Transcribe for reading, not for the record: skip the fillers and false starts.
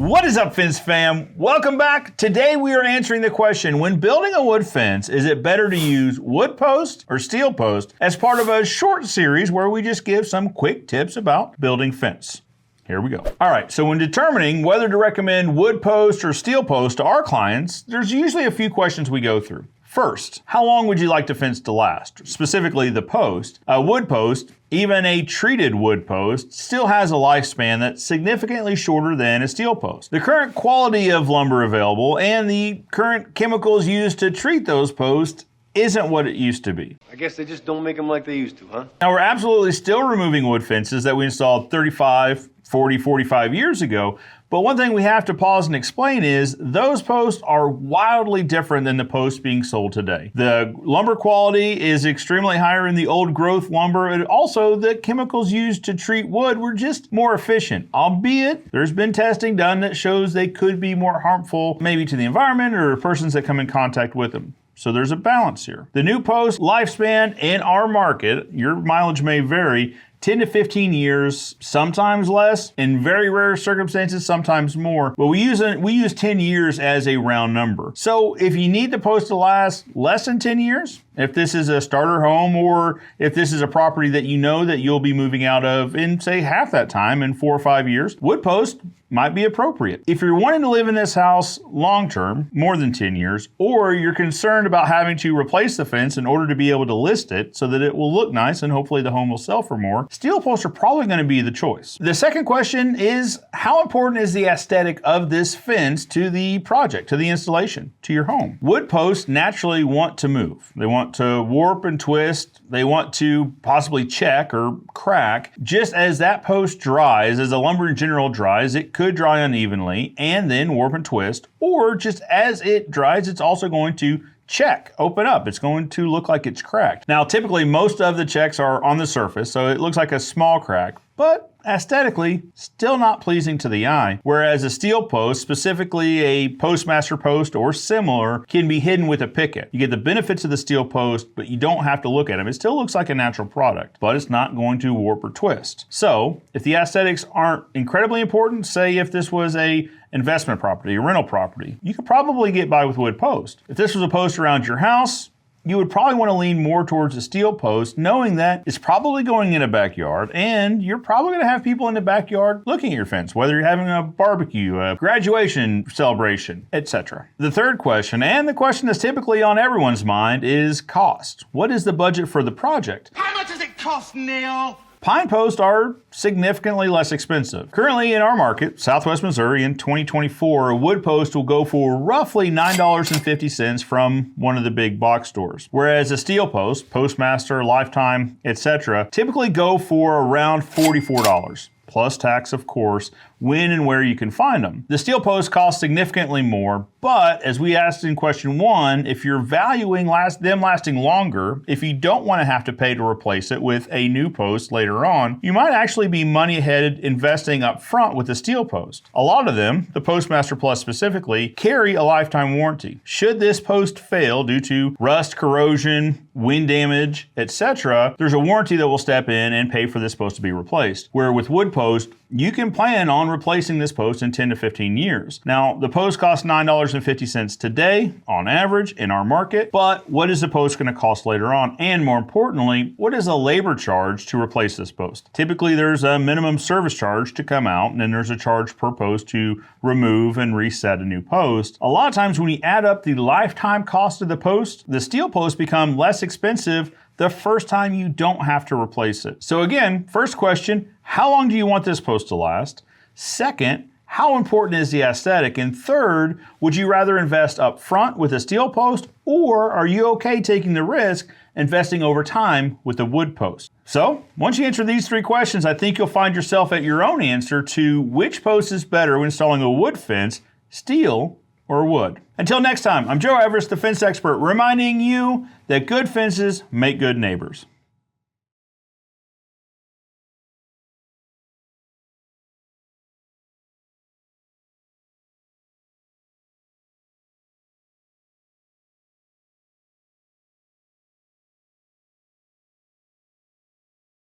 What is up, fence fam? Welcome back. Today we are answering the question, when building a wood fence, is it better to use wood post or steel post, as part of a short series where we just give some quick tips about building fence. Here we go. All right, so when determining whether to recommend wood post or steel post to our clients, there's usually a few questions we go through. First, how long would you like the fence to last? Specifically the post. A wood post, even a treated wood post, still has a lifespan that's significantly shorter than a steel post. The current quality of lumber available and the current chemicals used to treat those posts isn't what it used to be. I guess they just don't make them like they used to, huh? Now, we're absolutely still removing wood fences that we installed 35, 40, 45 years ago. But one thing we have to pause and explain is those posts are wildly different than the posts being sold today. The lumber quality is extremely higher in the old growth lumber, and also the chemicals used to treat wood were just more efficient, albeit there's been testing done that shows they could be more harmful maybe to the environment or persons that come in contact with them. So there's a balance here. The new post lifespan in our market, your mileage may vary, 10 to 15 years, sometimes less, in very rare circumstances, sometimes more. But we use 10 years as a round number. So if you need the post to last less than 10 years, if this is a starter home or if this is a property that you know that you'll be moving out of in, say, half that time, in 4 or 5 years, wood post might be appropriate. If you're wanting to live in this house long-term, more than 10 years, or you're concerned about having to replace the fence in order to be able to list it so that it will look nice and hopefully the home will sell for more, steel posts are probably going to be the choice. The second question is, how important is the aesthetic of this fence to the project, to the installation, to your home? Wood posts naturally want to move. They want to warp and twist. They want to possibly check or crack. Just as that post dries, as the lumber in general dries, it could dry unevenly and then warp and twist, or just as it dries, it's also going to check, open up. It's going to look like it's cracked. Now, typically most of the checks are on the surface, so it looks like a small crack, but aesthetically, still not pleasing to the eye. Whereas a steel post, specifically a postmaster post or similar, can be hidden with a picket. You get the benefits of the steel post, but you don't have to look at them. It still looks like a natural product, but it's not going to warp or twist. So if the aesthetics aren't incredibly important, say if this was a investment property, a rental property, you could probably get by with wood post. If this was a post around your house, you would probably want to lean more towards a steel post, knowing that it's probably going in a backyard and you're probably going to have people in the backyard looking at your fence, whether you're having a barbecue, a graduation celebration, etc. The third question, and the question that's typically on everyone's mind, is cost. What is the budget for the project? How much does it cost, Neil? Pine posts are significantly less expensive. Currently in our market, Southwest Missouri, in 2024, a wood post will go for roughly $9.50 from one of the big box stores. Whereas a steel post, Postmaster, Lifetime, etc., typically go for around $44. Plus tax, of course, when and where you can find them. The steel posts cost significantly more, but as we asked in question 1, if you're valuing them lasting longer, if you don't want to have to pay to replace it with a new post later on, you might actually be money ahead investing up front with the steel post. A lot of them, the Postmaster Plus specifically, carry a lifetime warranty. Should this post fail due to rust, corrosion, wind damage, etc., there's a warranty that will step in and pay for this post to be replaced. Where with wood post, you can plan on replacing this post in 10 to 15 years. Now, the post costs $9.50 today on average in our market, but what is the post going to cost later on? And more importantly, what is a labor charge to replace this post? Typically, there's a minimum service charge to come out, and then there's a charge per post to remove and reset a new post. A lot of times when you add up the lifetime cost of the post, the steel posts become less expensive the first time you don't have to replace it. So again, first question, how long do you want this post to last? Second, how important is the aesthetic? And third, would you rather invest up front with a steel post, or are you okay taking the risk investing over time with a wood post? So once you answer these 3 questions, I think you'll find yourself at your own answer to which post is better when installing a wood fence, steel or wood. Until next time, I'm Joe Everest, the fence expert, reminding you that good fences make good neighbors.